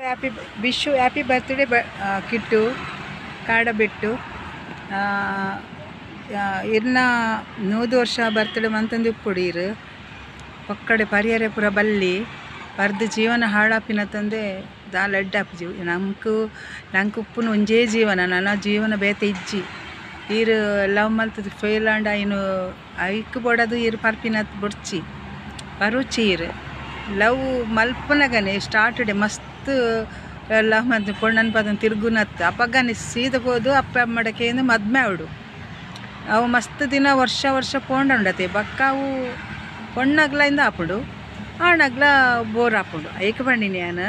happy birthday Kittu ಕಾಡಬೆಟ್ಟು ಇರ್ನ 100 ವರ್ಷ birthday ಮಂತಂದು ಪುಡೀರು ಒಕ್ಕಡೆ ಪರಿಹರೆ ಪೂರ ಬಲ್ಲಿ ಬರ್ದು ಜೀವನ ಹಾಳಾಪಿನ ತಂದೆ ದಾಲ ಎಡ್ಡಾಪಿ ಜೀವ ನಂಗೆ ಉಪ್ಪುನ ಒಂಜೇ ಜೀವನ ನನ್ನ ಜೀವನ ಬೇತೆ ಇಜ್ಜಿ ಈರು ಲವ್ ಮಲ್ತದ ಫೇಲ್ ಆಂಡ್ ಐನು ಐಕ್ ಬೊಡದು ಈರು ಪರ್ಪಿನತ್ ಬೊಡ್ಚಿ ಬರುಚಿ ಈರು ಲವ್ ಮಲ್ಪನಗನೆ ಸ್ಟಾರ್ಟಡೆ ಮಸ್ತ್ ಲವ್ ಮಂತ್ ಪೊಣ್ಣನ ಪದನ ತಿರುಗುನತ್ತು ಅಪ್ಪಗನೆ ಸೀದ ಹೋದು ಅಪ್ಪ ಅಮ್ಮಡಕೆಯಿಂದ ಮದ್ಮೆ ಅವಡು ಅವು ಮಸ್ತ್ ದಿನ ವರ್ಷ ಪೋಂಡಂಡತೆ ಬಕ್ಕ ಅವು ಪೊಣ್ಣಗ್ಲಿಂದ ಹಾಪುಂಡು ಆಣಗ್ಲ ಬೋರ್ ಹಾಪುಂಡು ಐಕ್ ಬಂಡಿನಿ ನಾನು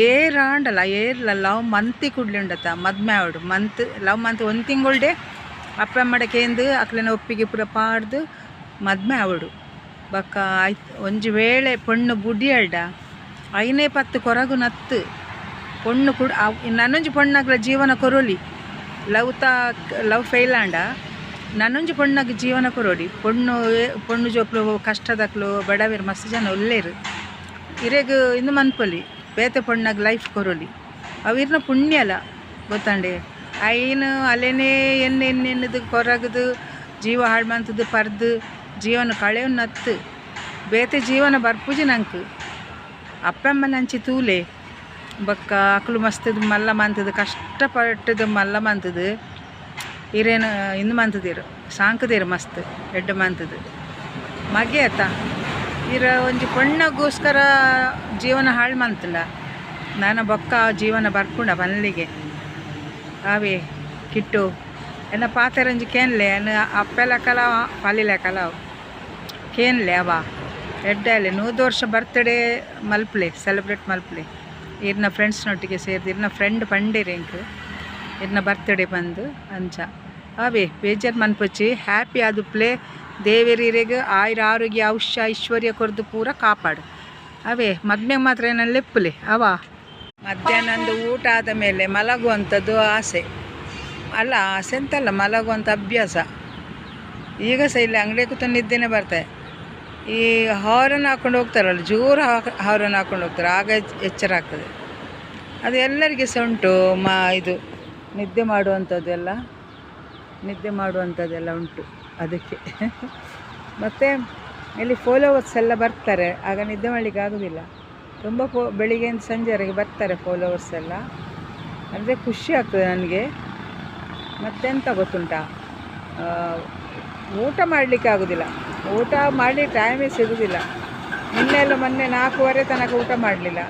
ಏರ್ ಆಂಡಲ್ಲ ಏರ್ಲ ಲವ್ ಮಂತಿ ಕುಡ್ಲಿಂಡತ್ತ ಮದ್ಮೆ ಅವಡು ಲವ್ ಮಂತ್ 1 ತಿಂಗಳ್ಡೆ ಅಪ್ಪ ಅಮ್ಮಡಕೆಂದು ಅಕ್ಲೆನ ಒಪ್ಪಿಗೆ ಪೂರ ಪಾಡ್ದು ಮದ್ಮೆ ಅವಡು ಬಕ್ಕ ಆಯ್ತು ಒಂಜಿ ವೇಳೆ ಪೊಣ್ಣು ಬುಡಿಯಲ್ಡ 5-10 ಕೊರಗು ನತ್ತು ಪೊಣ್ಣು ಕೂಡ ನನ್ನೊಂಜಿ ಪೊಣ್ಣಗ್ಲ ಜೀವನ ಕೊರೊಲಿ ಲವ್ ಫೇಲ್ ಆಂಡ ನನ್ನೊಂಜಿ ಪೊಣ್ಣಗ ಜೀವನ ಕೊರೊಡಿ ಪೊಣ್ಣು ಜೋಪ್ಲು ಕಷ್ಟದಕ್ಲು ಬಡವೇರು ಮಸ್ತ್ ಜನ ಒಲ್ಲೇರು ಇರೆಗ್ ಇಂದು ಮನ್ಪೊಲಿ ಬೇತೆ ಪೊಣ್ಣಗ ಲೈಫ್ ಕೊರೊಲಿ ಅವಿರ್ನ ಪುಣ್ಯಲ ಗೊತ್ತಂಡೆ ಐನು ಅಲ್ಲೇನೇ ಎನ್ನೆನ್ನದು ಕೊರಗದು ಜೀವ ಹಾಳು ಮಂತದ್ದು ಪರ್ದು ಜೀವನ ಕಳೆಯು ನತ್ತು ಬೇತೆ ಜೀವನ ಬರ್ಪುಜಿ ನಂಗೆ ಅಪ್ಪಮ್ಮ ನಂಚಿ ತೂಲೆ ಬಕ್ಕ ಅಕ್ಲು ಮಸ್ತದು ಮಲ್ಲ ಮಂತದು ಕಷ್ಟಪಟ್ಟದು ಮಲ್ಲ ಮಂತದು ಇರೇನು ಇಂದು ಮಂತದಿರು ಸಾಂಕದಿರು ಮಸ್ತ್ ಎಡ್ಡು ಮಂತದು ಮಗೆ ಆತ ಇರ ಒಂಜಿ ಪೊಣ್ಣಗೋಸ್ಕರ ಜೀವನ ಹಾಳು ಮಂತಲ್ಲ ನಾನು ಬೊಕ್ಕ ಜೀವನ ಬರ್ಪುಂಡ ಮಲ್ಲಿಗೆ ಅವೇ ಕಿಟ್ಟು ಎನ್ನ ಪಾತೆರಂಜಿ ಕೇನ್ಲೆ ಎನ್ನ ಅಪ್ಪೆಲ ಕಲಾವ ಪಾಲಿಲೆ ಕಲಾವ್ ಕೇನ್ಲೆ ಅವ ಎಡ್ಡಲೆ 100 ವರ್ಷ ಬರ್ತ್ಡೇ ಮಲ್ಪಲೆ ಸೆಲೆಬ್ರೇಟ್ ಮಲ್ಪಲೆ ಇರ್ನ ಫ್ರೆಂಡ್ಸ್ನೊಟ್ಟಿಗೆ ಸೇರಿದು ಇರ್ನ ಫ್ರೆಂಡ್ ಪಂಡೇರಿ ಇಂಕ್ ಇರ್ನ ಬರ್ತ್ಡೇ ಬಂದು ಅಂಚ ಅವೇ ಬೇಜಾರು ಮನ್ಪೊಚ್ಚಿ ಹ್ಯಾಪಿ ಆದುಪ್ಲೆ ದೇವೇರಿರೆಗೆ ಆರೋಗ್ಯ ಐಶ್ವರ್ಯ ಕೊರ್ದು ಪೂರ ಕಾಪಾಡು ಅವೇ ಮದ್ಮೆಗೆ ಮಾತ್ರ ಏನಲ್ಲಿ ಲೆಪ್ಪಲೆ ಅವ ಮಧ್ಯಾಹ್ನಂದು ಊಟ ಆದ ಮೇಲೆ ಮಲಗುವಂಥದ್ದು ಆಸೆ ಅಲ್ಲ ಆಸೆ ಅಂತಲ್ಲ ಮಲಗುವಂಥ ಅಭ್ಯಾಸ ಈಗ ಸಹ ಇಲ್ಲಿ ಅಂಗಡಿ ಕೂತ ನಿದ್ದೆನೇ ಬರ್ತಾರೆ ಈ ಹಾರನ್ ಹಾಕ್ಕೊಂಡು ಹೋಗ್ತಾರಲ್ಲ ಜೋರು ಹಾರನ್ ಹಾಕ್ಕೊಂಡು ಹೋಗ್ತಾರೆ ಆಗ ಎಚ್ಚರ ಆಗ್ತದೆ ಅದು ಎಲ್ಲರಿಗೆ ಸಹ ಉಂಟು ಇದು ನಿದ್ದೆ ಮಾಡುವಂಥದ್ದೆಲ್ಲ ಉಂಟು ಅದಕ್ಕೆ ಮತ್ತು ಇಲ್ಲಿ ಫಾಲೋವರ್ಸ್ ಎಲ್ಲ ಬರ್ತಾರೆ ಆಗ ನಿದ್ದೆ ಮಾಡಲಿಕ್ಕೆ ಆಗೋದಿಲ್ಲ ತುಂಬ ಬೆಳಿಗ್ಗೆಯಿಂದ ಸಂಜೆವರೆಗೆ ಬರ್ತಾರೆ ಫಾಲೋವರ್ಸ್ ಎಲ್ಲ ಅಂದರೆ ಖುಷಿ ಆಗ್ತದೆ ನನಗೆ ಮತ್ತೆಂತ ಗೊತ್ತುಂಟಾ ಊಟ ಮಾಡಲಿಕ್ಕೆ ಆಗೋದಿಲ್ಲ ಊಟ ಮಾಡಲಿಕ್ಕೆ ಟೈಮೇ ಸಿಗೋದಿಲ್ಲ ಮೊನ್ನೆ 4:15 ತನಕ ಊಟ ಮಾಡಲಿಲ್ಲ